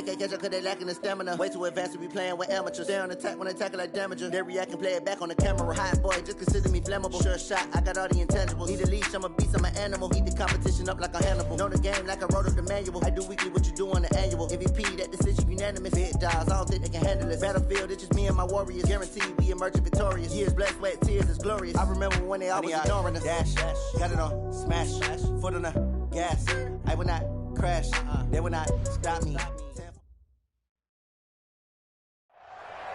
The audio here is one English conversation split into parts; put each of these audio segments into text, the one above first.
can't catch up cause they lacking the stamina. Way too advanced to be playing with amateurs. They on attack when they tackle like damager. They react and play it back on the camera. Hot boy, just consider me flammable. Sure shot, I got all the intangibles. Need a leash, I'm a beast, I'm an animal. Eat the competition up like a Hannibal. Know the game like I wrote up the manual. I do weekly what you do on the annual. MVP, that decision unanimous. Big dogs, I don't think they can handle it. Battlefield, it's just me and my warriors. Guaranteed we emerge victorious. Years, blood, sweat, tears, it's glorious. I remember when they always ignoring us. Dash, got it on, smash, foot on the gas. I will not crash, they will not stop me.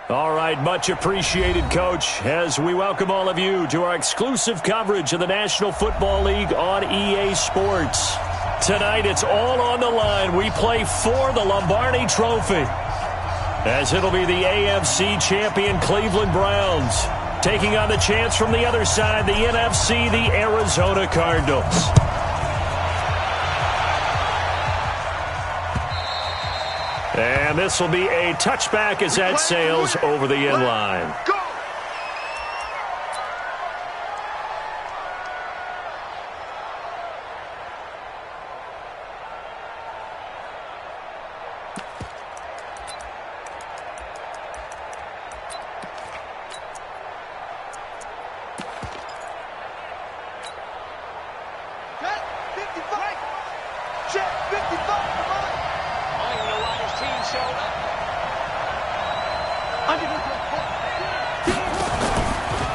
All right, much appreciated, Coach, as we welcome all of you to our exclusive coverage of the National Football League on EA Sports. Tonight, it's all on the line. We play for the Lombardi Trophy, as it'll be the AFC champion Cleveland Browns taking on the chance from the other side, the NFC, the Arizona Cardinals. And this will be a touchback as that sails over the end line.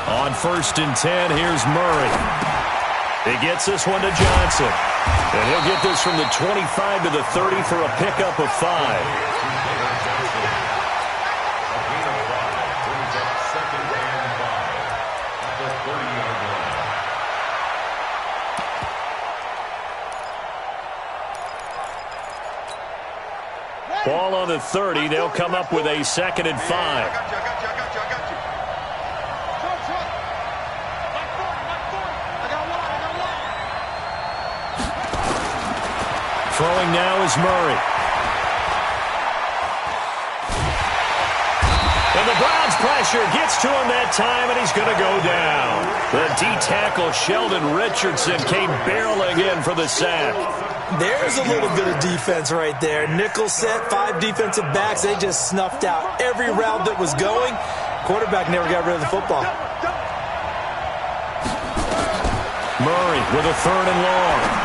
On 1st and 10, here's Murray. He gets this one to Johnson. And he'll get this from the 25 to the 30 for a pickup of 5. Ball on the 30. They'll come up with a 2nd and 5. Throwing now is Murray. And the Browns pressure gets to him that time, and he's going to go down. The D-tackle Sheldon Richardson came barreling in for the sack. There's a little bit of defense right there. Nickel set, 5 defensive backs. They just snuffed out every route that was going. Quarterback never got rid of the football. Murray with a 3rd and long.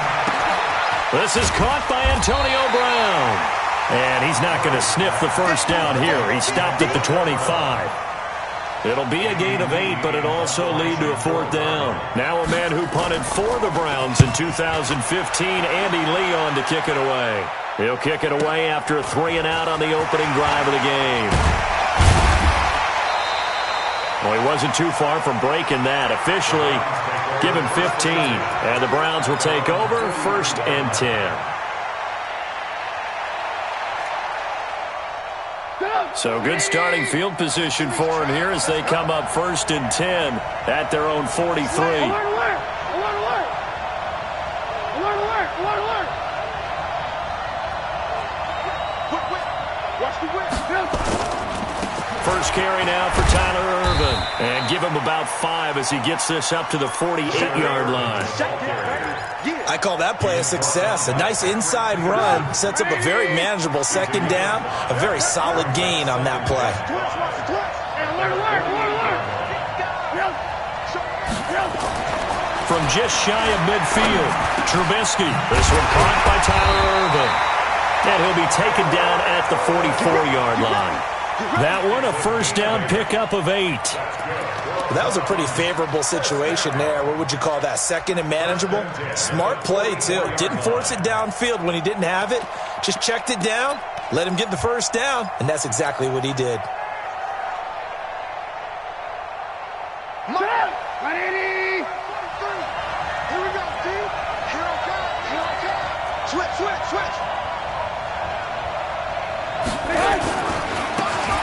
This is caught by Antonio Brown. And he's not going to sniff the first down here. He stopped at the 25. It'll be a gain of 8, but it also lead to a 4th down. Now a man who punted for the Browns in 2015, Andy Leon, to kick it away. He'll kick it away after a 3-and-out on the opening drive of the game. Well, he wasn't too far from breaking that. Officially given 15, and the Browns will take over 1st and 10. So good starting field position for them here as they come up 1st and 10 at their own 43. First carry now for Tyler Irvin. And give him about 5 as he gets this up to the 48-yard line. I call that play a success. A nice inside run sets up a very manageable 2nd down. A very solid gain on that play. From just shy of midfield, Trubisky. This one caught by Tyler Irvin. And he'll be taken down at the 44-yard line. That one, a 1st down pickup of 8. That was a pretty favorable situation there. What would you call that? 2nd and manageable? Smart play, too. Didn't force it downfield when he didn't have it. Just checked it down, let him get the 1st down, and that's exactly what he did.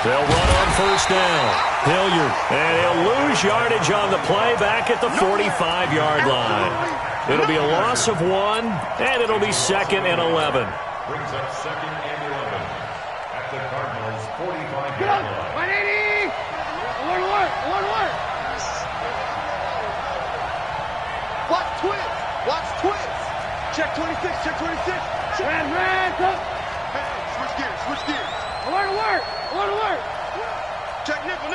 They'll run on 1st down. Hilliard, and he'll lose yardage on the play back at the 45-yard line. It'll be a loss of 1, and it'll be 2nd and 11. Brings up 2nd and 11 at the Cardinals' 45-yard line. 180! Alert! Watch twist! Check 26, check 26. Red, come! Hey, Switch gears. Alert. Check nickel.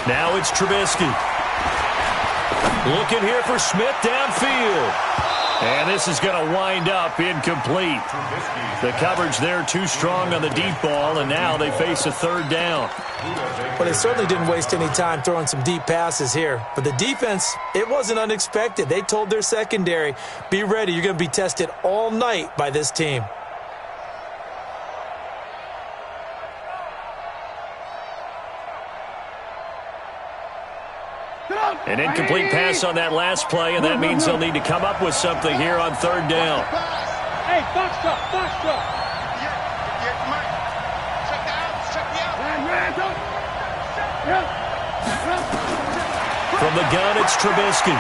Now it's Trubisky. Looking here for Smith downfield. And this is going to wind up incomplete. The coverage there too strong on the deep ball, and now they face a third down. Well, they certainly didn't waste any time throwing some deep passes here. But the defense, it wasn't unexpected. They told their secondary, be ready. You're going to be tested all night by this team. An incomplete pass on that last play, and that means they'll need to come up with something here on third down. Hey, box drop. Yeah, come on. Check the out. From the gun, it's Trubisky.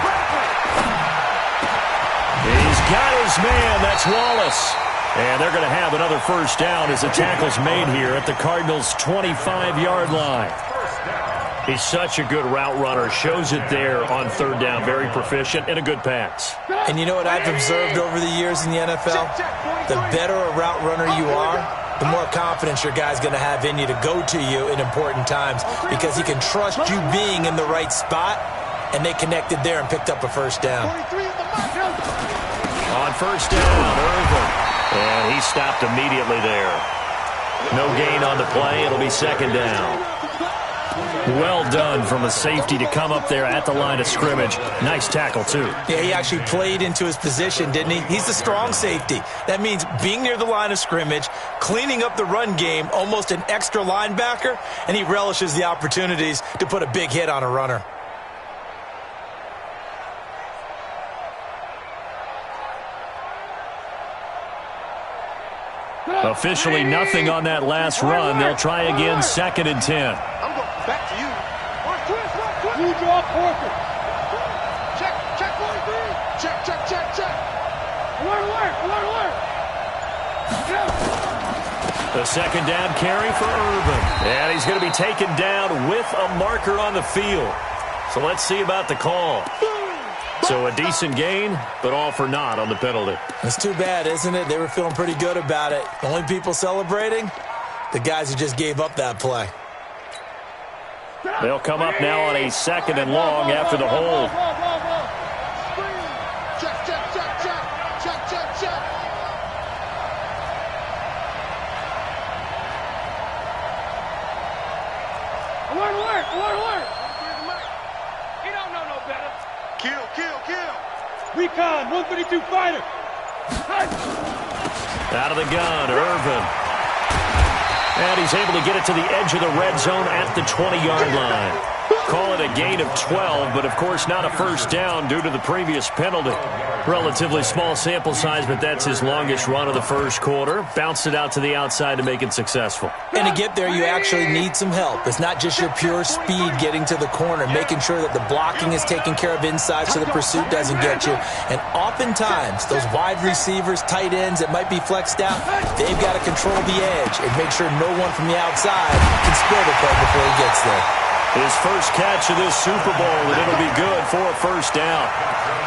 He's got his man. That's Wallace. And they're going to have another first down as the tackle's made here at the Cardinals' 25-yard line. He's such a good route runner. Shows it there on third down. Very proficient and a good pass. And you know what I've observed over the years in the NFL? The better a route runner you are, the more confidence your guy's going to have in you to go to you in important times because he can trust you being in the right spot, and they connected there and picked up a first down. On first down, Irvin. And he stopped immediately there. No gain on the play. It'll be second down. Well done from a safety to come up there at the line of scrimmage. Nice tackle, too. Yeah, he actually played into his position, didn't he? He's the strong safety. That means being near the line of scrimmage, cleaning up the run game, almost an extra linebacker, and he relishes the opportunities to put a big hit on a runner. Officially nothing on that last run. They'll try again, 2nd and 10. I'm going back to you. You draw Porter. Check 43. Check. Alert. The second down carry for Irvin. And he's going to be taken down with a marker on the field. So let's see about the call. So a decent gain, but all for naught on the penalty. It's too bad, isn't it? They were feeling pretty good about it. The only people celebrating, the guys who just gave up that play. They'll come up now on a 2nd and long after the hold. Check. Alert. He don't know no better. Kill. Recon, 152 fighter. Out of the gun, Irvin. And he's able to get it to the edge of the red zone at the 20-yard line. Call it a gain of 12, but of course not a first down due to the previous penalty. Relatively small sample size, but that's his longest run of the first quarter. Bounced it out to the outside to make it successful. And to get there, you actually need some help. It's not just your pure speed getting to the corner, making sure that the blocking is taken care of inside so the pursuit doesn't get you. And oftentimes, those wide receivers, tight ends that might be flexed out, they've got to control the edge and make sure no one from the outside can spill the play before he gets there. His first catch of this Super Bowl, and it'll be good for a first down.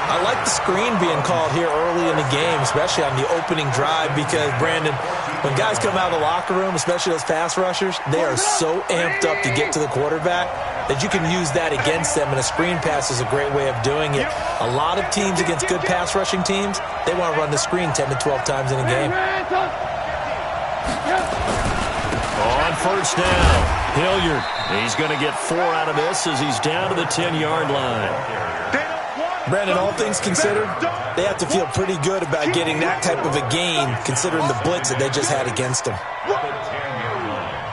I like the screen being called here early in the game, especially on the opening drive, because, Brandon, when guys come out of the locker room, especially those pass rushers, they are so amped up to get to the quarterback that you can use that against them, and a screen pass is a great way of doing it. A lot of teams against good pass rushing teams, they want to run the screen 10 to 12 times in a game. On first down, Hilliard. He's going to get 4 out of this as he's down to the 10-yard line. Brandon, all things considered, they have to feel pretty good about getting that type of a gain, considering the blitz that they just had against them.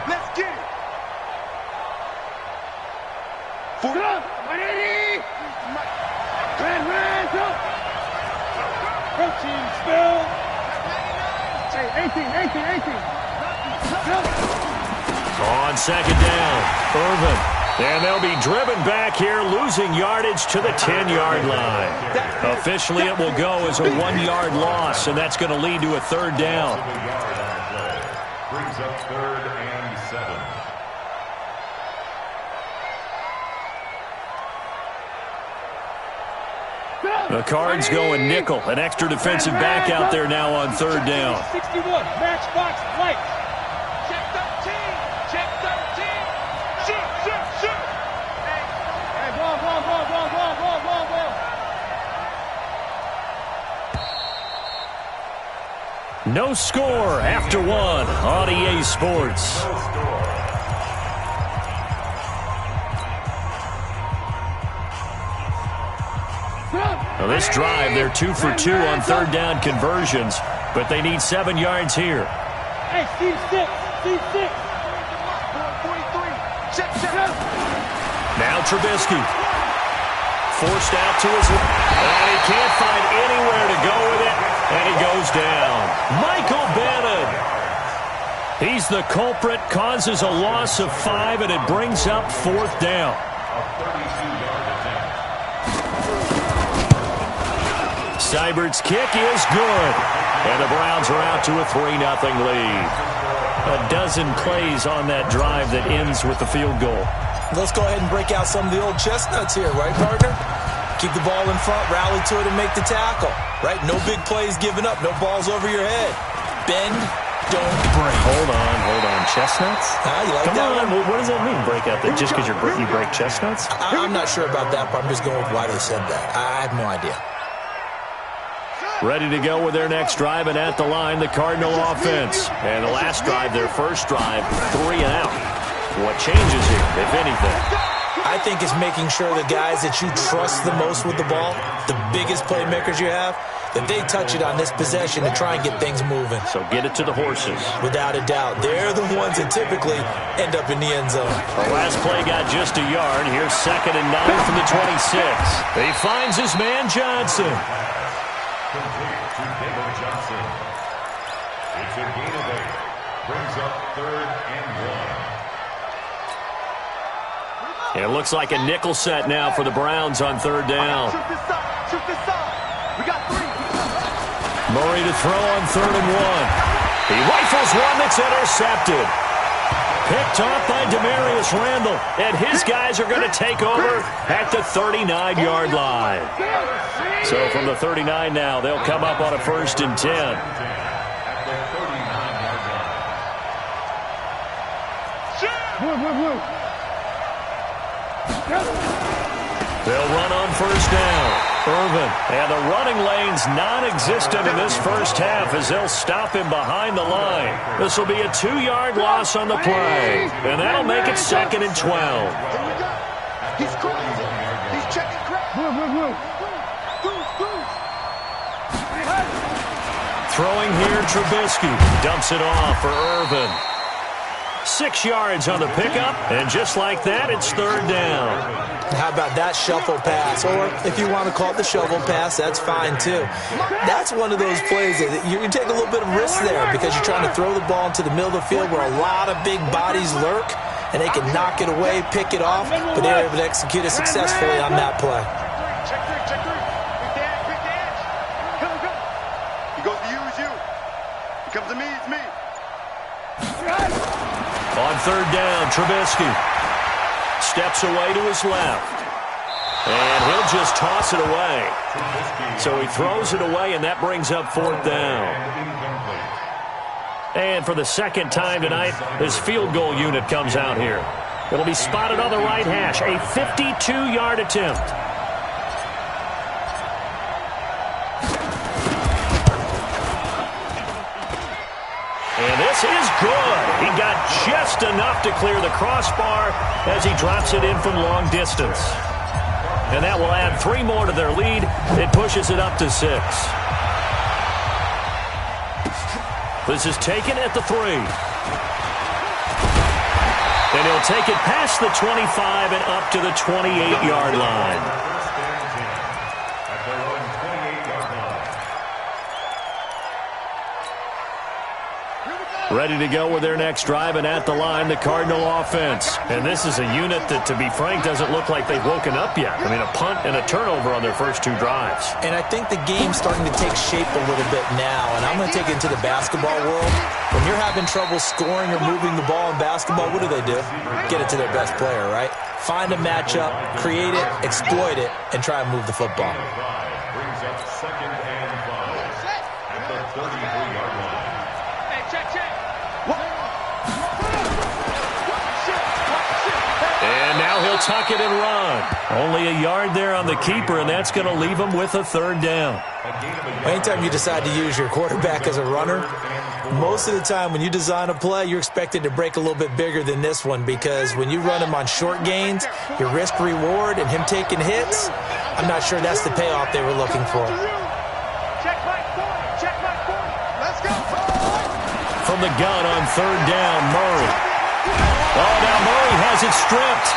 Let's get it. For it up. 180. Protein spill. Hey, 18. On second down, Irvin. And they'll be driven back here, losing yardage to the 10-yard line. Officially, it will go as a 1-yard loss, and that's going to lead to a third down. Brings up 3rd and 7. The Cards going nickel. An extra defensive back out there now on third down. 61, matchbox light. Check 13. Check 13. Shoot. Hey, ball. No score after one on EA Sports. Well, this drive, they're 2 for 2 on third down conversions, but they need 7 yards here. Hey, Steve 6. 43. Check. Now Trubisky. Forced out to his left. And he can't find anywhere to go with it, and he goes down. Michael Bannon. He's the culprit, causes a loss of 5, and it brings up fourth down. Seibert's kick is good. And the Browns are out to a 3-0 lead. A dozen plays on that drive that ends with the field goal. Let's go ahead and break out some of the old chestnuts here, right, partner? Keep the ball in front, rally to it, and make the tackle, right? No big plays given up, no balls over your head. Bend, don't break. Hold on. Chestnuts? You like Come that on, one? what does that mean, break out there? Just because you break chestnuts? I'm not sure about that, but I'm just going with why they said that. I have no idea. Ready to go with their next drive, and at the line, the Cardinal offense. And the last drive, their first drive, 3 and out. What changes here, if anything? I think it's making sure the guys that you trust the most with the ball, the biggest playmakers you have, that they touch it on this possession to try and get things moving. So get it to the horses. Without a doubt. They're the ones that typically end up in the end zone. The last play got just a yard. Here's 2nd and 9 from the 26. He finds his man Johnson. Complete to David Johnson. It's a gain of 8. Brings up 3rd and 1. It looks like a nickel set now for the Browns on third down. Shoot this side. We got 3. Murray to throw on 3rd and 1. He rifles one that's intercepted. Picked off by Demarius Randall. And his guys are going to take over at the 39-yard line. So from the 39 now, they'll come up on a 1st and 10. At the 39-yard line. They'll run on 1st down. Irvin, and the running lane's non-existent in this first half as they'll stop him behind the line. This will be a 2-yard loss on the play, and that'll make it 2nd and 12. He's crazy. He's checking crap. Throwing here, Trubisky dumps it off for Irvin. 6 yards on the pickup, and just like that, it's 3rd down. How about that shuffle pass? Or if you want to call it the shovel pass, that's fine too. That's one of those plays that you take a little bit of risk there because you're trying to throw the ball into the middle of the field where a lot of big bodies lurk, and they can knock it away, pick it off, but they're able to execute it successfully on that play. Check 3. Big dash. Come. He goes to you, it's you. He comes to me, it's me. On 3rd down, Trubisky steps away to his left. And he'll just toss it away. So he throws it away, and that brings up 4th down. And for the 2nd time tonight, his field goal unit comes out here. It'll be spotted on the right hash, a 52-yard attempt. And this is good. He got just enough to clear the crossbar as he drops it in from long distance. And that will add 3 more to their lead. It pushes it up to 6. This is taken at the 3. And he'll take it past the 25 and up to the 28-yard line. Ready to go with their next drive, and at the line, the Cardinal offense. And this is a unit that, to be frank, doesn't look like they've woken up yet. I mean, a punt and a turnover on their first 2 drives. And I think the game's starting to take shape a little bit now, and I'm going to take it into the basketball world. When you're having trouble scoring or moving the ball in basketball, what do? Get it to their best player, right? Find a matchup, create it, exploit it, and try and move the football. 2nd and 5 at the 33-yard line. Hey, check. And now he'll tuck it and run. Only a yard there on the keeper, and that's going to leave him with a 3rd down. Anytime you decide to use your quarterback as a runner, most of the time when you design a play, you're expected to break a little bit bigger than this one, because when you run him on short gains, your risk-reward and him taking hits, I'm not sure that's the payoff they were looking for. Check my corner. Let's go. From the gun on 3rd down, Murray. Oh, now Murray has it stripped.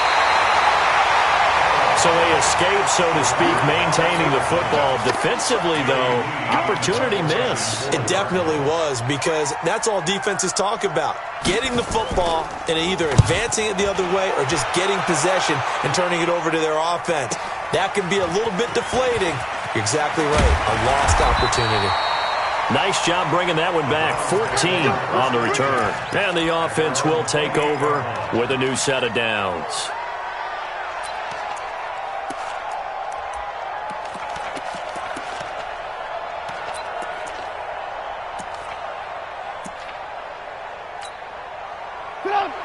So they escape, so to speak, maintaining the football. Defensively, though, opportunity miss. It definitely was, because that's all defenses talk about. Getting the football and either advancing it the other way or just getting possession and turning it over to their offense. That can be a little bit deflating. You're exactly right. A lost opportunity. Nice job bringing that one back. 14 on the return. And the offense will take over with a new set of downs.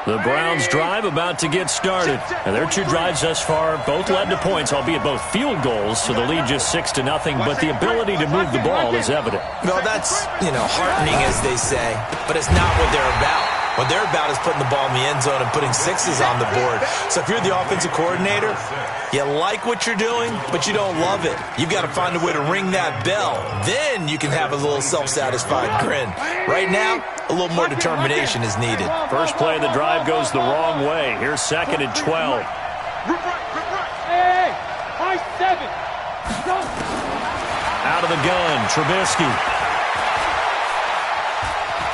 The Browns drive about to get started. And their 2 drives thus far both led to points, albeit both field goals, so the lead just 6-0. But the ability to move the ball is evident. Well, that's, heartening, as they say, but it's not what they're about. What they're about is putting the ball in the end zone and putting 6s on the board. So if you're the offensive coordinator, you like what you're doing, but you don't love it. You've got to find a way to ring that bell. Then you can have a little self-satisfied grin. Right now, a little more determination is needed. First play of the drive goes the wrong way. Here's 2nd and 12. Hey, high 7. Go. Out of the gun, Trubisky.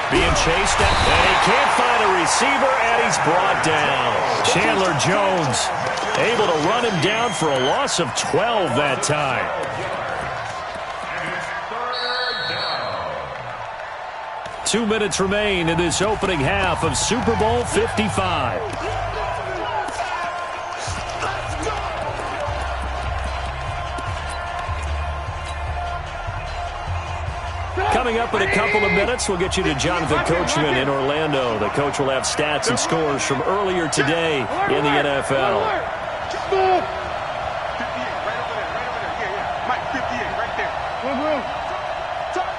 Being chased at, and he can't find a receiver, and he's brought down. Chandler Jones able to run him down for a loss of 12 that time. And it's 3rd down. 2 minutes remain in this opening half of Super Bowl 55. Coming up in a couple of minutes, we'll get you to Jonathan Coachman in Orlando. The coach will have stats and scores from earlier today in the NFL. 58, right over there. Mike, 58, right there. Turn.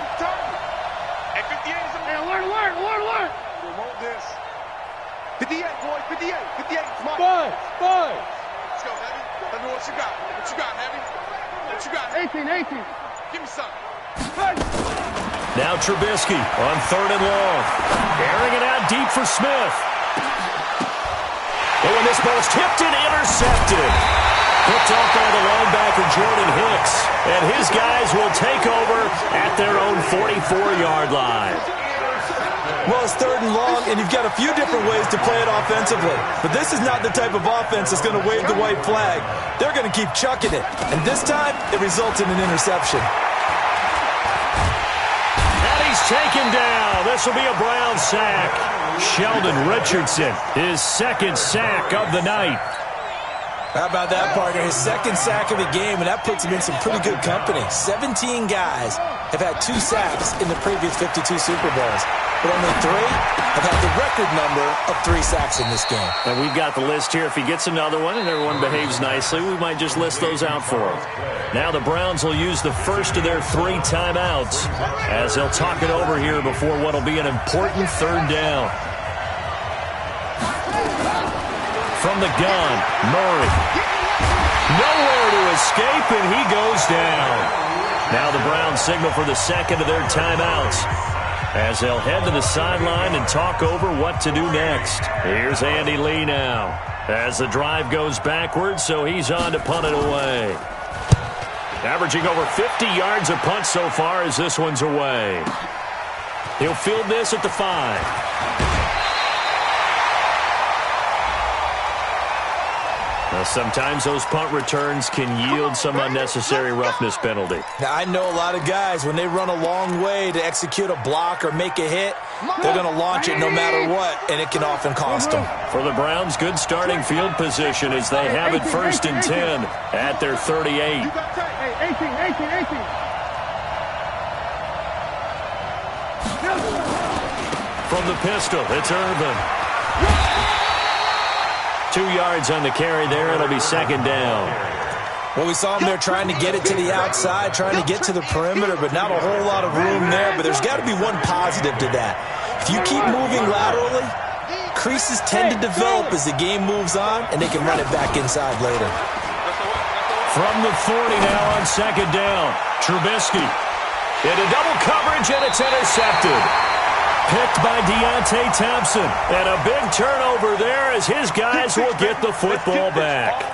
Hey, 58 is a man. Alert. Remote this. 58, boy, 58. 58, come on. Five. Let's go, Heavy. Let me know what you got. Heavy? What you got? 18. Give me something. Now Trubisky on 3rd and long. Airing it out deep for Smith. Oh, and this ball's tipped and intercepted. Picked off by the linebacker Jordan Hicks. And his guys will take over at their own 44-yard line. Well, it's 3rd and long, and you've got a few different ways to play it offensively. But this is not the type of offense that's going to wave the white flag. They're going to keep chucking it. And this time, it results in an interception. Taken down. This will be a Brown sack. Sheldon Richardson, his 2nd sack of the night. How about that, partner? His 2nd sack of the game, and that puts him in some pretty good company. 17 guys have had 2 sacks in the previous 52 Super Bowls, but only 3 have had the record number of 3 sacks in this game. And we've got the list here. If he gets another one and everyone behaves nicely, we might just list those out for him. Now the Browns will use the first of their 3 timeouts as they'll talk it over here before what will be an important 3rd down. From the gun, Murray. Nowhere to escape, and he goes down. Now the Browns signal for the 2nd of their timeouts as they'll head to the sideline and talk over what to do next. Here's Andy Lee now as the drive goes backwards, so he's on to punt it away. Averaging over 50 yards a punt so far as this one's away. He'll field this at the 5. Now, sometimes those punt returns can yield some unnecessary roughness penalty. Now, I know a lot of guys, when they run a long way to execute a block or make a hit, they're going to launch it no matter what, and it can often cost them. For the Browns, good starting field position as they have it 1st and 10 at their 38. You got 18. From the pistol, it's Irvin. 2 yards on the carry there. It'll be second down. Well, we saw him there trying to get it to the outside, trying to get to the perimeter, but not a whole lot of room there. But there's got to be one positive to that. If you keep moving laterally, creases tend to develop as the game moves on, and they can run it back inside later. From the 40 now on second down. Trubisky into double coverage, and it's intercepted. Picked by Deontay Thompson. And a big turnover there as his guys will get the football back.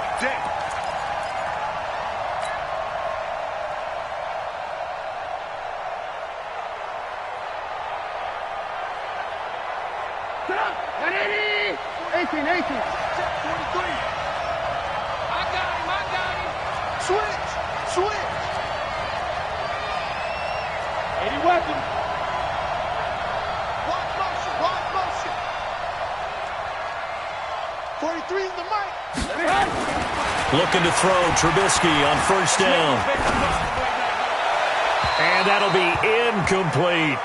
Looking to throw, Trubisky on first down. And that'll be incomplete.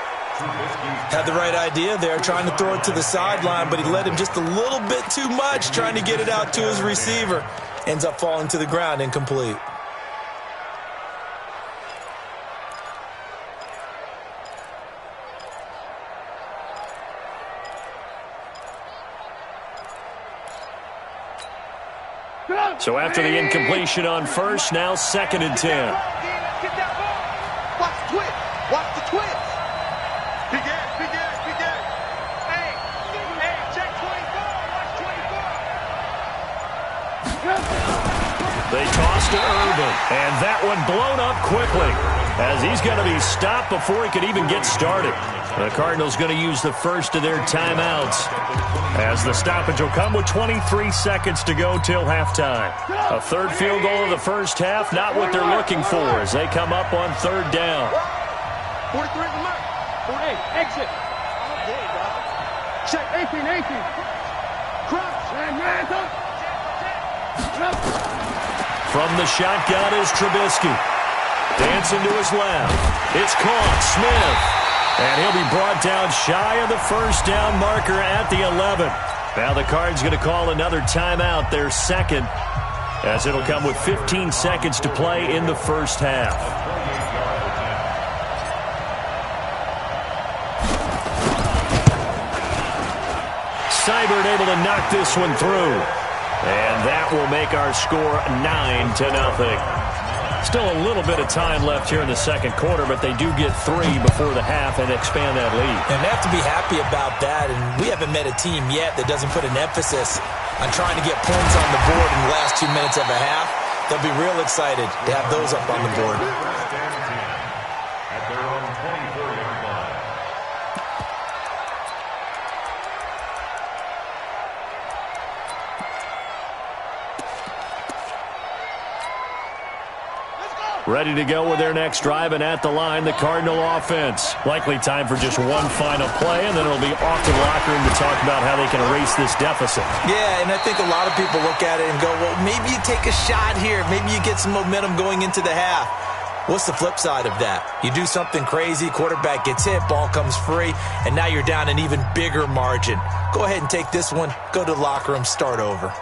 Had the right idea there, trying to throw it to the sideline, but he led him just a little bit too much, trying to get it out to his receiver. Ends up falling to the ground, incomplete. So after the incompletion on first, now second and 10. Watch the twist. Watch the twist. Big ass, big ass, big ass. Hey, check 24. Watch 24. They toss to Irvin, and that one blown up quickly as he's going to be stopped before he could even get started. The Cardinals going to use the first of their timeouts as the stoppage will come with 23 seconds to go till halftime. A third field goal of the first half, not what they're looking for as they come up on third down. 43 in the mark. 48, exit. Check 18. Crouch. From the shotgun is Trubisky. Dancing to his left. It's caught. Smith. And he'll be brought down shy of the first down marker at the 11. Now the Cards going to call another timeout, their second, as it'll come with 15 seconds to play in the first half. Seibert able to knock this one through. And that will make our score 9-0. Still a little bit of time left here in the second quarter, but they do get 3 before the half and expand that lead. And they have to be happy about that, and we haven't met a team yet that doesn't put an emphasis on trying to get points on the board in the last 2 minutes of a half. They'll be real excited to have those up on the board. At their own 24-yard line. Ready to go with their next drive, and at the line, the Cardinal offense. Likely time for just one final play, and then it'll be off to the locker room to talk about how they can erase this deficit. Yeah, and I think a lot of people look at it and go, well, maybe you take a shot here. Maybe you get some momentum going into the half. What's the flip side of that? You do something crazy, quarterback gets hit, ball comes free, and now you're down an even bigger margin. Go ahead and take this one, go to the locker room, start over.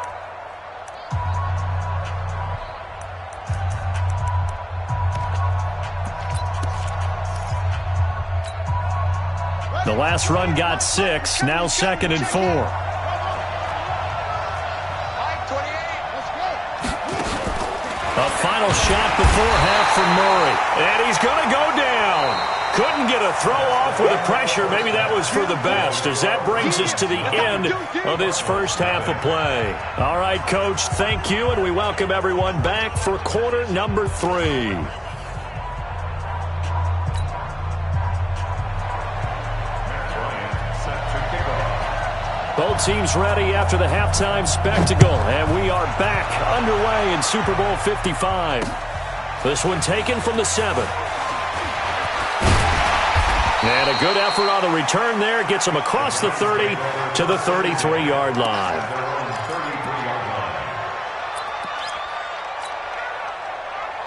The last run got 6, now second and 4. A final shot before half from Murray. And he's going to go down. Couldn't get a throw off with the pressure. Maybe that was for the best, as that brings us to the end of this first half of play. All right, Coach, thank you, and we welcome everyone back for quarter number 3. Both teams ready after the halftime spectacle, and we are back underway in Super Bowl 55. This one taken from the 7. And a good effort on the return there gets them across the 30 to the 33-yard line.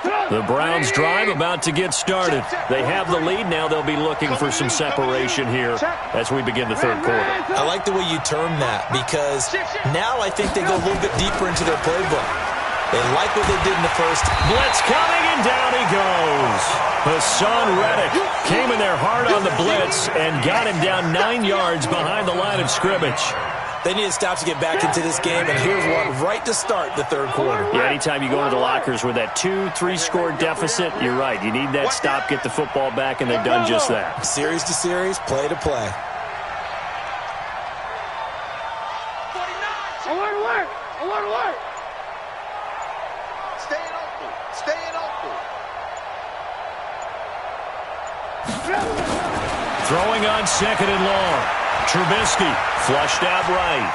The Browns' drive about to get started. They have the lead. Now they'll be looking for some separation here as we begin the third quarter. I like the way you term that because now I think they go a little bit deeper into their playbook. They like what they did in the first. Blitz coming, and down he goes. Hassan Reddick came in there hard on the blitz and got him down 9 yards behind the line of scrimmage. They need to stop to get back into this game, and here's one right to start the third quarter. Yeah, anytime you go into the lockers with that 2-3 score deficit, you're right. You need that stop, get the football back, and they've done just that. Series to series, play to play. Alert, alert! Alert, alert! Staying open. Staying open. Throwing on second and long. Trubisky flushed out right.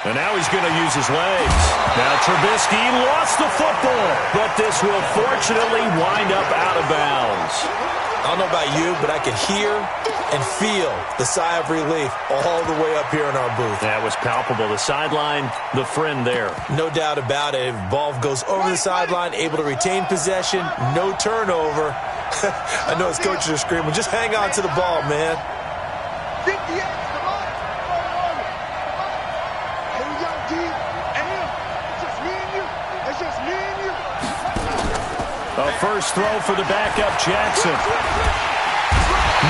And now he's going to use his legs. Now Trubisky lost the football, but this will fortunately wind up out of bounds. I don't know about you, but I can hear and feel the sigh of relief all the way up here in our booth. That was palpable. The sideline, the friend there. No doubt about it. Ball goes over the sideline, able to retain possession, no turnover. I know his coaches are screaming, just hang on to the ball, man. 58, come on. Here we go, D. And him. It's just me and you. It's just me and you. A first throw for the backup Jackson.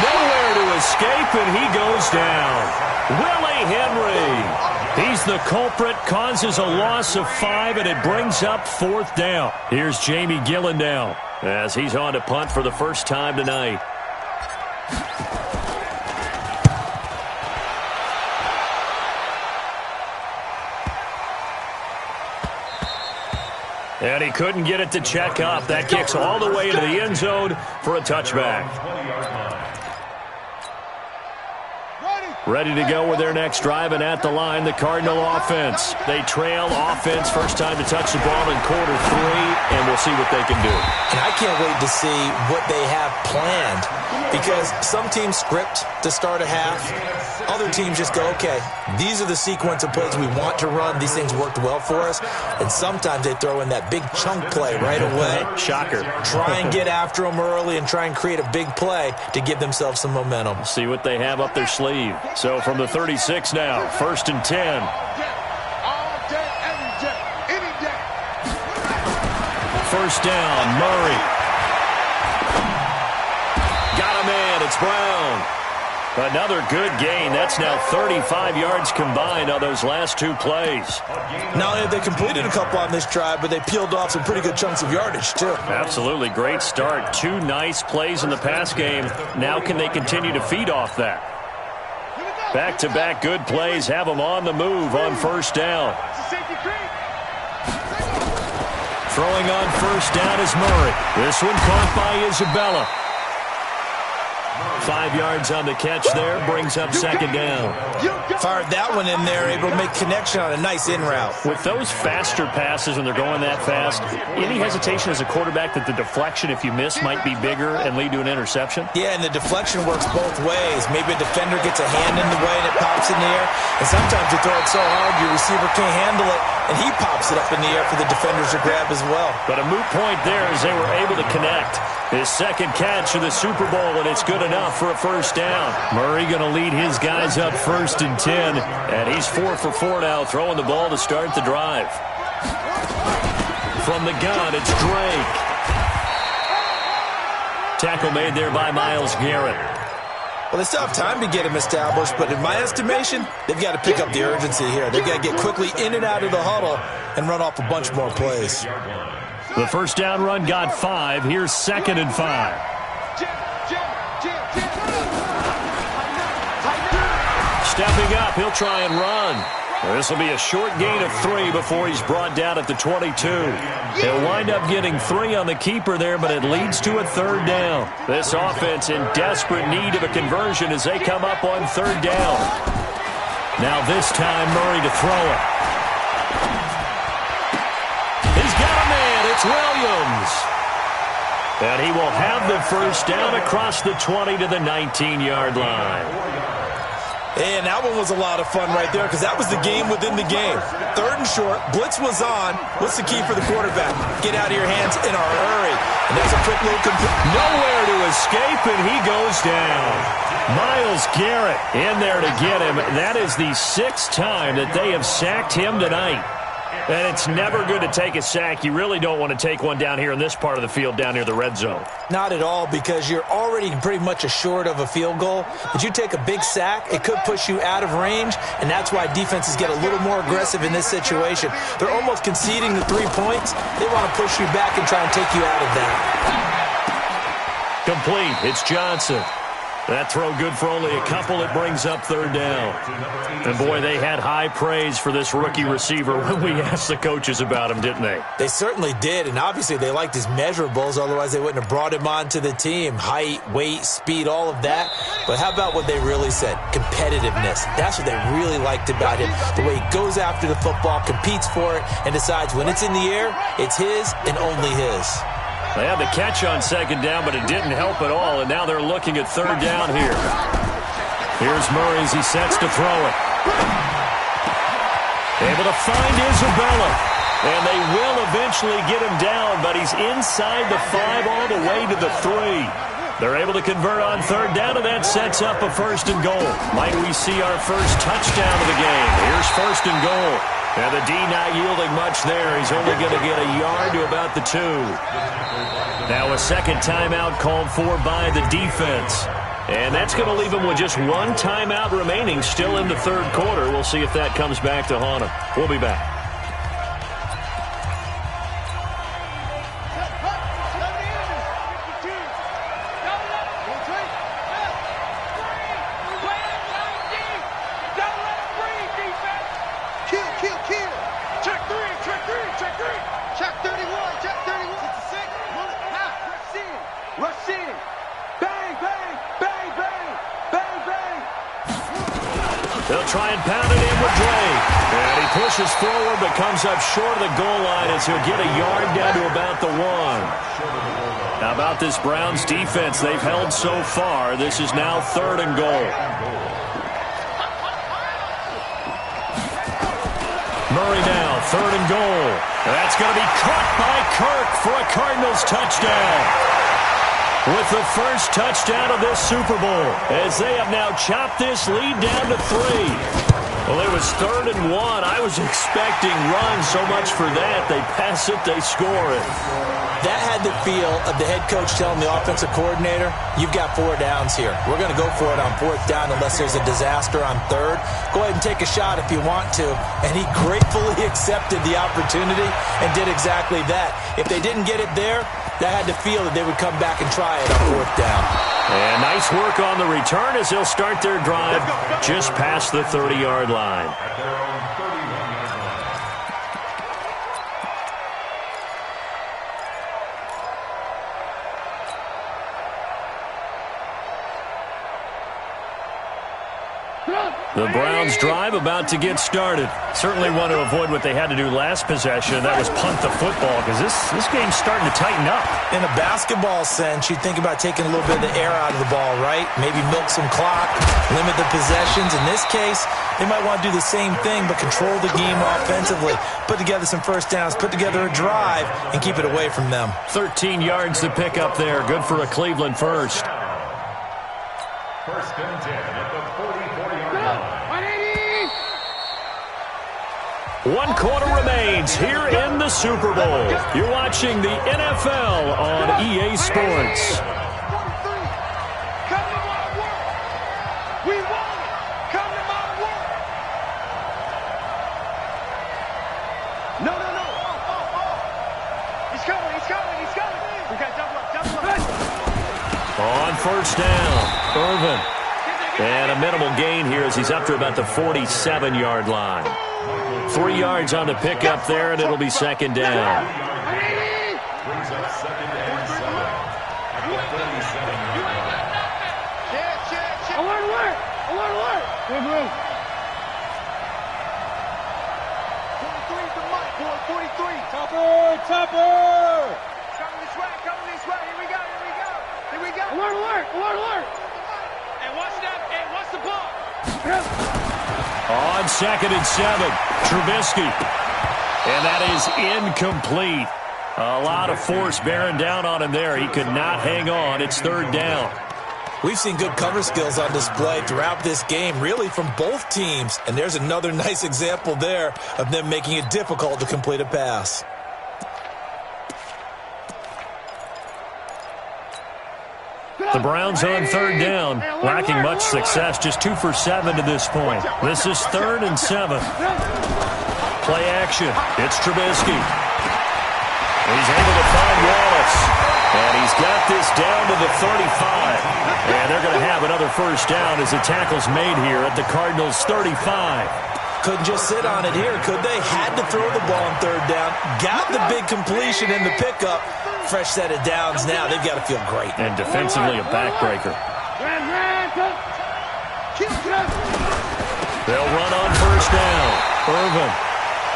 Nowhere to escape, and he goes down. Willie Henry. He's the culprit, causes a loss of 5, and it brings up fourth down. Here's Jamie Gillen now as he's on to punt for the first time tonight. And he couldn't get it to check up. That kicks all the way into the end zone for a touchback. Ready to go with their next drive, and at the line, the Cardinal offense. They trail offense, first time to touch the ball in quarter 3, and we'll see what they can do. And I can't wait to see what they have planned because some teams script to start a half. Other teams just go, okay, these are the sequence of plays we want to run. These things worked well for us. And sometimes they throw in that big chunk play right away. Shocker. Try and get after them early and try and create a big play to give themselves some momentum. See what they have up their sleeve. So from the 36 now, 1st and 10. All day, every day, any day. First down, Murray. Got a man, it's Brown. Another good gain. That's now 35 yards combined on those last 2 plays. Not only have they completed a couple on this drive, but they peeled off some pretty good chunks of yardage, too. Absolutely. Great start. 2 nice plays in the pass game. Now can they continue to feed off that? Back-to-back good plays have them on the move on first down. Throwing on first down is Murray. This one caught by Isabella. 5 yards on the catch there, brings up second down. Fired that one in there, able to make connection on a nice in route. With those faster passes when they're going that fast, any hesitation as a quarterback that the deflection, if you miss, might be bigger and lead to an interception? Yeah, and the deflection works both ways. Maybe a defender gets a hand in the way and it pops in the air. And sometimes you throw it so hard your receiver can't handle it, and he pops it up in the air for the defenders to grab as well. But a moot point there as they were able to connect. His second catch of the Super Bowl, and it's good enough for a first down. Murray going to lead his guys up 1st and 10, and he's 4 for 4 now, throwing the ball to start the drive. From the gun, it's Drake. Tackle made there by Myles Garrett. Well, they still have time to get him established, but in my estimation, they've got to pick up the urgency here. They've got to get quickly in and out of the huddle and run off a bunch more plays. The first down run got 5. Here's 2nd and 5. Stepping up, he'll try and run. This will be a short gain of 3 before he's brought down at the 22. He'll wind up getting 3 on the keeper there, but it leads to a 3rd down. This offense in desperate need of a conversion as they come up on 3rd down. Now this time, Murray to throw it. He's got a man. It's Williams. And he will have the first down across the 20 to the 19-yard line. And that one was a lot of fun right there because that was the game within the game. 3rd and short, blitz was on. What's the key for the quarterback? Get out of your hands in a hurry. And that's a quick little complete. Nowhere to escape, and he goes down. Myles Garrett in there to get him. That is the 6th time that they have sacked him tonight. And it's never good to take a sack. You really don't want to take one down here in this part of the field, down near the red zone. Not at all, because you're already pretty much assured of a field goal. But you take a big sack, it could push you out of range, and that's why defenses get a little more aggressive in this situation. They're almost conceding the 3 points. They want to push you back and try and take you out of that. Complete. It's Johnson. That throw good for only a couple. It brings up 3rd down. And, boy, they had high praise for this rookie receiver when we asked the coaches about him, didn't they? They certainly did, and obviously they liked his measurables. Otherwise, they wouldn't have brought him onto the team. Height, weight, speed, all of that. But how about what they really said? Competitiveness. That's what they really liked about him. The way he goes after the football, competes for it, and decides when it's in the air, it's his and only his. They had the catch on 2nd down, but it didn't help at all, and now they're looking at 3rd down here. Here's Murray as he sets to throw it. Able to find Isabella, and they will eventually get him down, but he's inside the 5 all the way to the 3. They're able to convert on 3rd down, and that sets up a 1st and goal. Might we see our first touchdown of the game? Here's 1st and goal. And the D not yielding much there. He's only going to get a yard to about the 2. Now a 2nd timeout called for by the defense. And that's going to leave him with just 1 timeout remaining still in the 3rd quarter. We'll see if that comes back to haunt him. We'll be back. They'll try and pound it in with Drake. And he pushes forward but comes up short of the goal line as he'll get a yard down to about the 1. How about this Browns defense? They've held so far. This is now 3rd and goal. Murray now, 3rd and goal. That's going to be caught by Kirk for a Cardinals touchdown. With the first touchdown of this Super Bowl, as they have now chopped this lead down to 3. Well, it was 3rd and 1. I was expecting runs, so much for that. They pass it, they score it. That had the feel of the head coach telling the offensive coordinator, you've got 4 downs here. We're going to go for it on 4th down unless there's a disaster on 3rd. Go ahead and take a shot if you want to. And he gratefully accepted the opportunity and did exactly that. If they didn't get it there, that had the feel that they would come back and try it on 4th down. And nice work on the return as they'll start their drive just past the 30-yard line. The Browns drive about to get started. Certainly want to avoid what they had to do last possession, and that was punt the football, because this game's starting to tighten up. In a basketball sense, you think about taking a little bit of the air out of the ball, right? Maybe milk some clock, limit the possessions. In this case, they might want to do the same thing, but control the game offensively. Put together some first downs, put together a drive, and keep it away from them. 13 yards to pick up there. Good for a Cleveland first. 1st and 10 at the 44-yard line. 1 quarter remains here in the Super Bowl. You're watching the NFL on EA Sports. Come to my work. We want it. Come to my work. No. He's coming. We got double up. On 1st down, Irvin. And a minimal gain here as he's up to about the 47-yard line. 3 yards on the pickup there, and it'll be 2nd down. Brings up 2nd and 7 at the 37-yard line. Alert. Good move. 43 to Mike, boy. 43. Topper. Coming this way. Here we go. Alert. And watch that. And watch the ball. 2nd and 7. Trubisky. And that is incomplete. A lot of force bearing down on him there. He could not hang on. It's 3rd down. We've seen good cover skills on display throughout this game, really from both teams. And there's another nice example there of them making it difficult to complete a pass. The Browns on 3rd down, lacking much success, just 2 for 7 to this point. This is 3rd and 7. Play action. It's Trubisky. He's able to find Wallace. And he's got this down to the 35. And they're going to have another first down as the tackle's made here at the Cardinals' 35. Couldn't just sit on it here, could they? Had to throw the ball on 3rd down. Got the big completion in the pickup. Fresh set of downs now. They've got to feel great. And defensively a backbreaker. They'll run on first down. Irvin.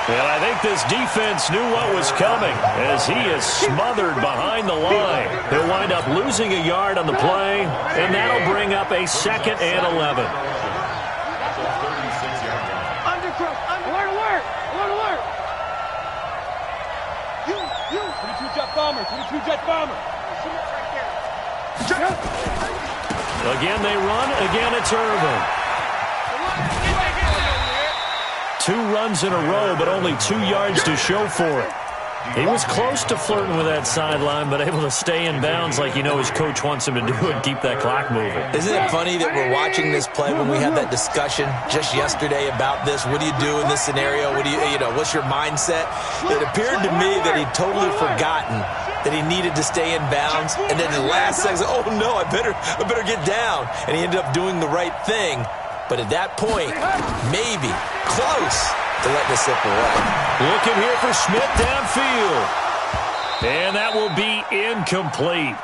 And I think this defense knew what was coming as he is smothered behind the line. He'll wind up losing a yard on the play, and that'll bring up a 2nd and 11. Alert! You! 22-jet bomber! 22-jet bomber! Again they run. Again it's Irvin. 2 runs in a row, but only 2 yards to show for it. He was close to flirting with that sideline, but able to stay in bounds like his coach wants him to do and keep that clock moving. Isn't it funny that we're watching this play when we had that discussion just yesterday about this? What do you do in this scenario? What do what's your mindset? It appeared to me that he'd totally forgotten that he needed to stay in bounds, and then the last second, oh no, I better get down. And he ended up doing the right thing. But at that point, maybe close to letting it slip away. Looking here for Smith downfield. And that will be incomplete.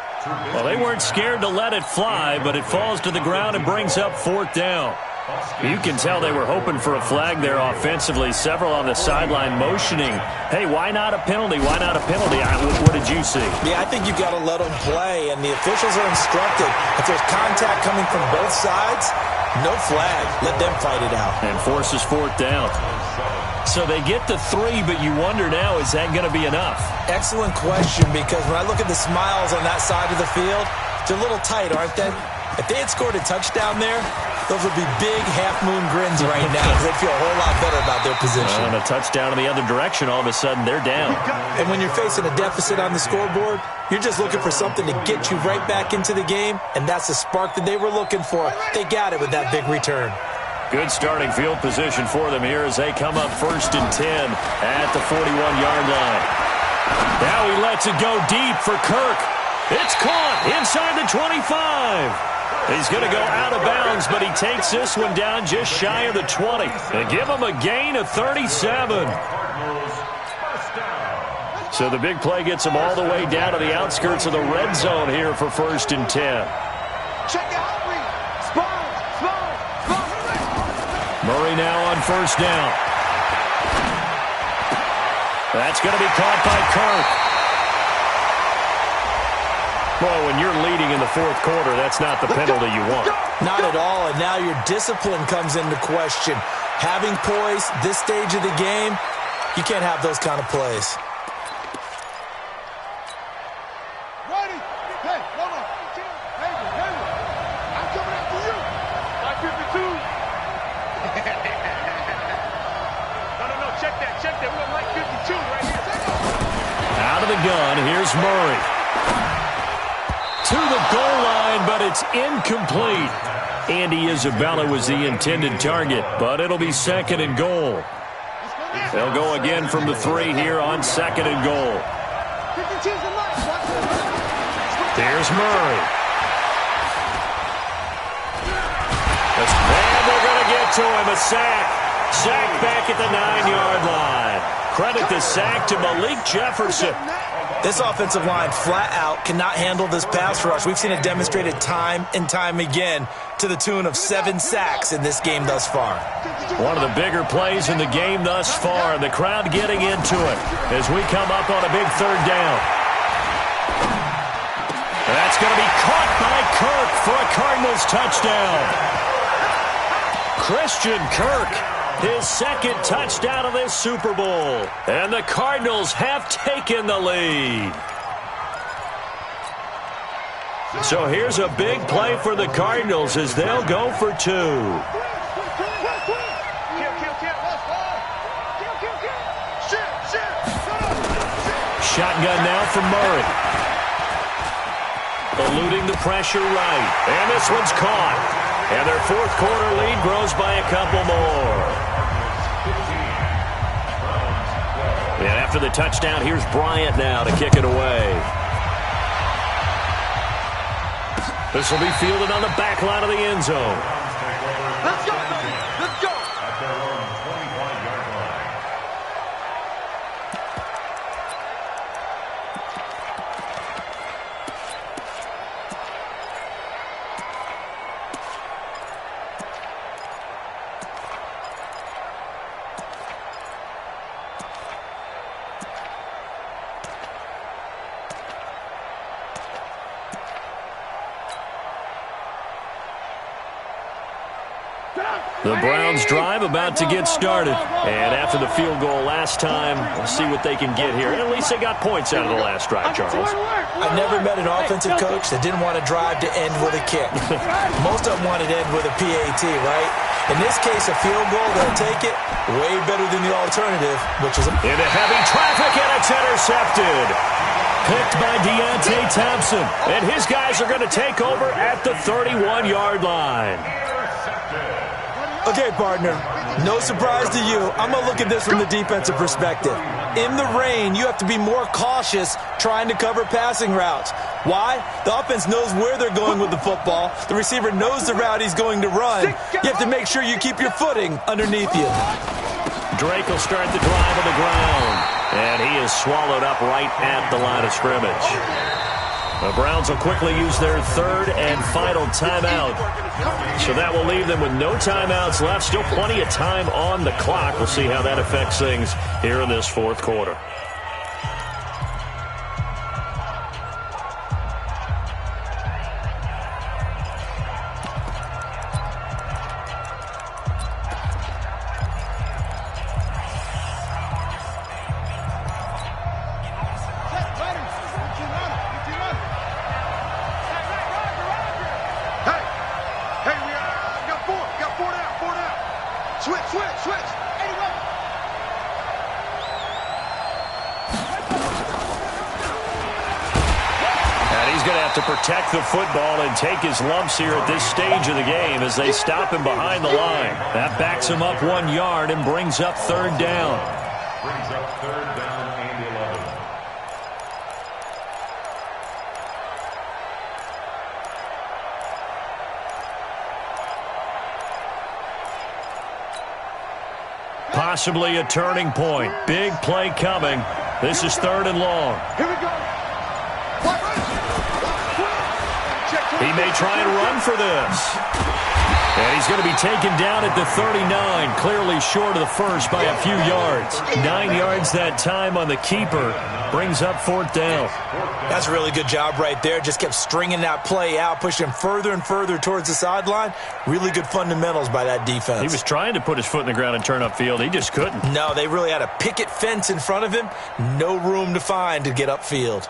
Well, they weren't scared to let it fly, but it falls to the ground and brings up 4th down. You can tell they were hoping for a flag there offensively. Several on the sideline motioning, hey, why not a penalty? Why not a penalty? What did you see? Yeah, I think you've got to let them play, and the officials are instructed. If there's contact coming from both sides, no flag. Let them fight it out. And forces 4th down. So they get to 3, but you wonder now, is that going to be enough? Excellent question, because when I look at the smiles on that side of the field, they're a little tight, aren't they? If they had scored a touchdown there, those would be big half-moon grins right now because they'd feel a whole lot better about their position. And a touchdown in the other direction, all of a sudden they're down. And when you're facing a deficit on the scoreboard, you're just looking for something to get you right back into the game, and that's the spark that they were looking for. They got it with that big return. Good starting field position for them here as they come up 1st and 10 at the 41-yard line. Now he lets it go deep for Kirk. It's caught inside the 25. He's going to go out of bounds, but he takes this one down just shy of the 20. And give him a gain of 37. So the big play gets him all the way down to the outskirts of the red zone here for 1st and 10. Check out Murray now on 1st down. That's going to be caught by Kirk. Well, when you're leading in the 4th quarter, that's not the penalty you want. Not at all, and now your discipline comes into question. Having poise this stage of the game, you can't have those kind of plays. Ready? Hey, hold on. I'm coming after you. 552. No, check that. We're on like 52 right here. Out of the gun, here's Murray. To the goal line, but it's incomplete. Andy Isabella was the intended target, but it'll be 2nd and goal. They'll go again from the 3 here on 2nd and goal. There's Murray. And they're going to get to him. A sack. Sack back at the 9-yard line. Credit the sack to Malik Jefferson. This offensive line flat out cannot handle this pass rush. We've seen it demonstrated time and time again to the tune of 7 sacks in this game thus far. One of the bigger plays in the game thus far. The crowd getting into it as we come up on a big 3rd down. That's going to be caught by Kirk for a Cardinals touchdown. Christian Kirk his second touchdown of this Super Bowl. And the Cardinals have taken the lead. So here's a big play for the Cardinals as they'll go for 2. Shotgun now from Murray. Eluding the pressure right. And this one's caught. And their fourth quarter lead grows by a couple more. And after the touchdown, here's Bryant now to kick it away. This will be fielded on the back line of the end zone. Let's go, baby. Let's go. At their own 25-yard line. The Browns drive about to get started. And after the field goal last time, we'll see what they can get here. At least they got points out of the last drive, Charles. I never met an offensive coach that didn't want to drive to end with a kick. Most of them wanted to end with a PAT, right? In this case, a field goal, they'll take it. Way better than the alternative, which is into heavy traffic, and it's intercepted. Picked by Deontay Thompson. And his guys are going to take over at the 31-yard line. Okay, partner, no surprise to you. I'm going to look at this from the defensive perspective. In the rain, you have to be more cautious trying to cover passing routes. Why? The offense knows where they're going with the football. The receiver knows the route he's going to run. You have to make sure you keep your footing underneath you. Drake will start the drive on the ground. And he is swallowed up right at the line of scrimmage. The Browns will quickly use their third and final timeout. So that will leave them with no timeouts left. Still plenty of time on the clock. We'll see how that affects things here in this fourth quarter. To protect the football and take his lumps here at this stage of the game as they stop him behind the line. That backs him up 1 yard and brings up third down. Brings up third down and 11. Possibly a turning point. Big play coming. This is third and long. Here we go. He may try and run for this. And he's going to be taken down at the 39, clearly short of the first by a few yards. 9 yards that time on the keeper. Brings up fourth down. That's a really good job right there. Just kept stringing that play out, pushing him further and further towards the sideline. Really good fundamentals by that defense. He was trying to put his foot in the ground and turn upfield. He just couldn't. No, they really had a picket fence in front of him. No room to find to get upfield.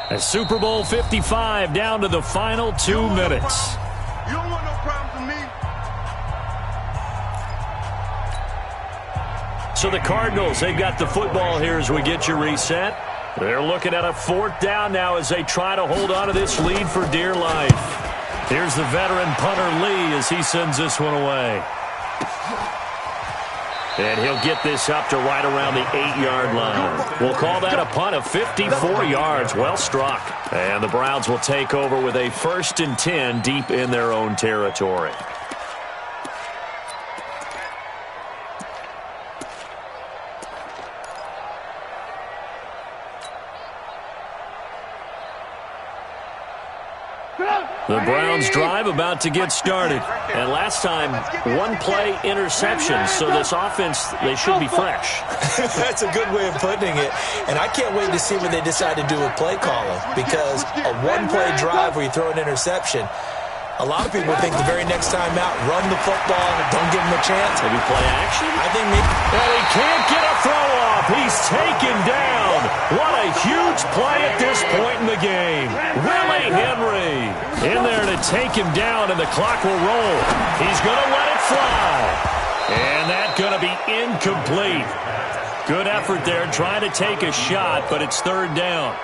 As Super Bowl 55 down to the final 2 minutes. You don't want no problem from me. So the Cardinals, they've got the football here as we get you reset. They're looking at a fourth down now as they try to hold on to this lead for dear life. Here's the veteran punter Lee as he sends this one away. And he'll get this up to right around the 8-yard line. We'll call that a punt of 54 yards. Well struck. And the Browns will take over with a 1st and 10 deep in their own territory. The Browns drive about to get started. And last time, one-play interception, so this offense, they should be fresh. That's a good way of putting it. And I can't wait to see what they decide to do with play calling, because a one-play drive where you throw an interception, a lot of people think the very next time out, run the football, don't give him a chance. Maybe play action? I think maybe. Well, he can't get a throw off. He's taken down. What a huge play at this point in the game. Willie Henry in there to take him down, and the clock will roll. He's going to let it fly. And that's going to be incomplete. Good effort there, trying to take a shot, but it's third down.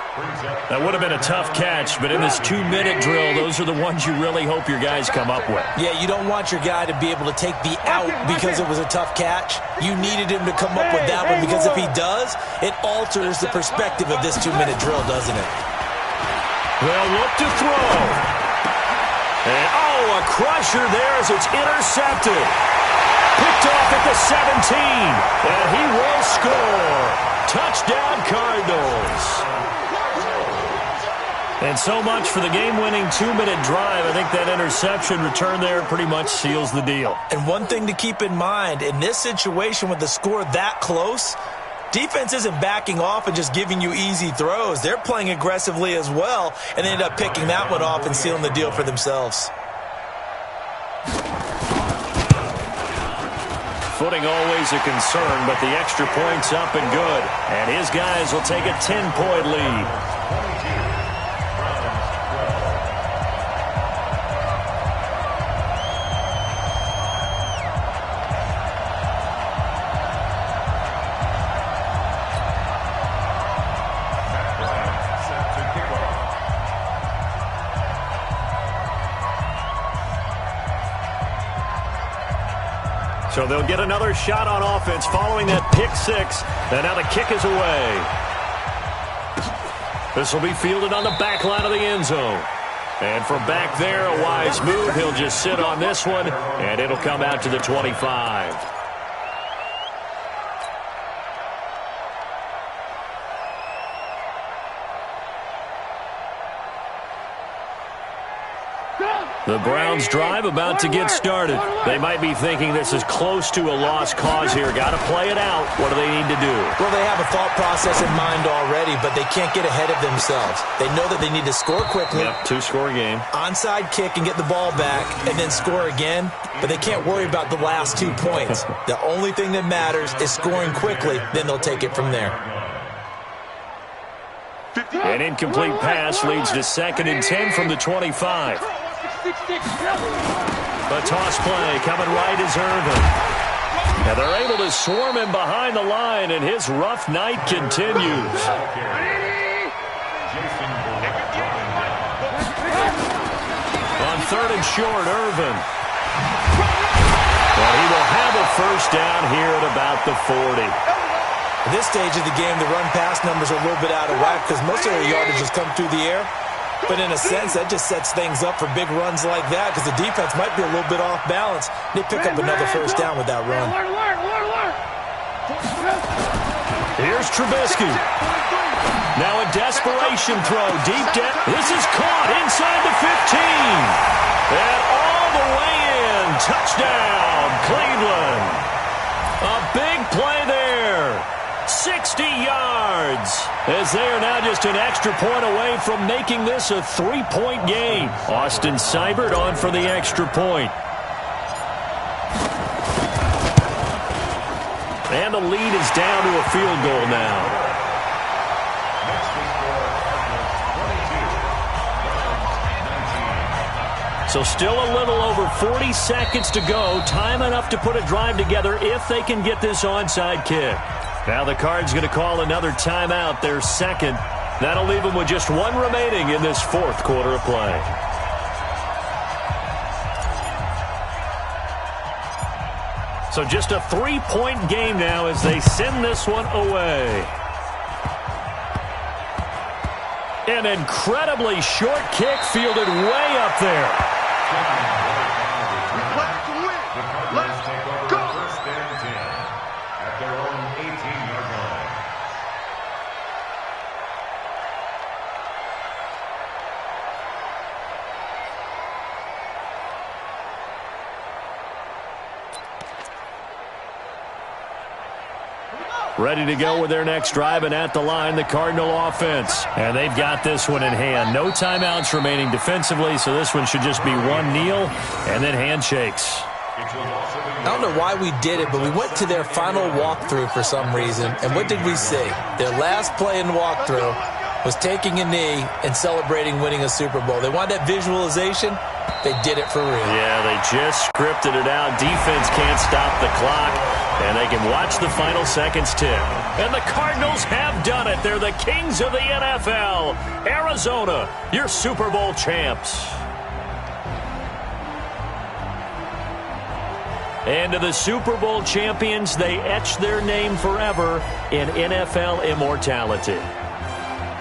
That would have been a tough catch, but in this 2-minute drill, those are the ones you really hope your guys come up with. Yeah, you don't want your guy to be able to take the out because it was a tough catch. You needed him to come up with that one, because if he does, it alters the perspective of this 2-minute drill, doesn't it? They'll look to throw. And, a crusher there as it's intercepted. Picked off at the 17, and he will score. Touchdown, Cardinals. And so much for the game-winning 2-minute drive. I think that interception return there pretty much seals the deal. And one thing to keep in mind, in this situation with the score that close, defense isn't backing off and just giving you easy throws. They're playing aggressively as well, and they end up picking that one off and sealing the deal for themselves. Footing always a concern, but the extra point's up and good. And his guys will take a 10-point lead. So they'll get another shot on offense following that pick six. And now the kick is away. This will be fielded on the back line of the end zone. And from back there, a wise move. He'll just sit on this one, and it'll come out to the 25. The Browns drive about to get started. They might be thinking this is close to a lost cause here. Got to play it out. What do they need to do? Well, they have a thought process in mind already, but they can't get ahead of themselves. They know that they need to score quickly. Yep, two-score game. Onside kick and get the ball back and then score again, but they can't worry about the last 2 points. The only thing that matters is scoring quickly, then they'll take it from there. An incomplete pass leads to 2nd and 10 from the 25. The toss play coming right is Irvin. And they're able to swarm him behind the line, and his rough night continues. On 3rd and short, Irvin. Well, he will have a first down here at about the 40. At this stage of the game, the run-pass numbers are a little bit out of whack because most of their yardage has come through the air. But in a sense, that just sets things up for big runs like that because the defense might be a little bit off balance. They pick up another first down with that run. Here's Trubisky. Now a desperation throw deep down. This is caught inside the 15. And all the way in. Touchdown, Cleveland. A big play there. 60 yards. As they are now just an extra point away from making this a 3-point game. Austin Seibert on for the extra point. And the lead is down to a field goal now. So still a little over 40 seconds to go. Time enough to put a drive together if they can get this onside kick. Now the Cards going to call another timeout, their second. That'll leave them with just one remaining in this 4th quarter of play. So just a 3-point game now as they send this one away. An incredibly short kick fielded way up there. ready to go with their next drive, and at the line, the Cardinal offense. And they've got this one in hand. No timeouts remaining defensively, so this one should just be one kneel and then handshakes. I don't know why we did it, but we went to their final walkthrough for some reason, and what did we see? Their last play in walkthrough was taking a knee and celebrating winning a Super Bowl. They wanted that visualization. They did it for real. Yeah, they just scripted it out. Defense can't stop the clock, and they can watch the final seconds tick. And the Cardinals have done it. They're the kings of the NFL. Arizona, your Super Bowl champs. And to the Super Bowl champions, they etch their name forever in NFL immortality.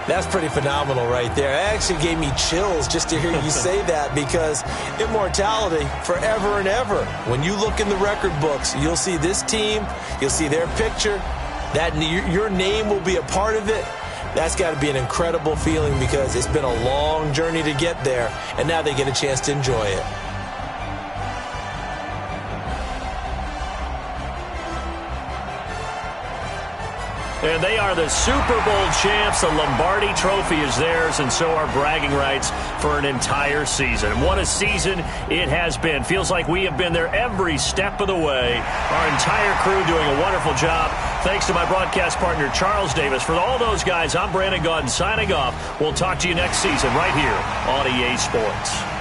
That's pretty phenomenal right there. It actually gave me chills just to hear you say that, because immortality forever and ever. When you look in the record books, you'll see this team, you'll see their picture, that your name will be a part of it. That's got to be an incredible feeling, because it's been a long journey to get there, and now they get a chance to enjoy it. And they are the Super Bowl champs. The Lombardi Trophy is theirs, and so are bragging rights for an entire season. What a season it has been. Feels like we have been there every step of the way. Our entire crew doing a wonderful job. Thanks to my broadcast partner, Charles Davis. For all those guys, I'm Brandon Gaudin signing off. We'll talk to you next season right here on EA Sports.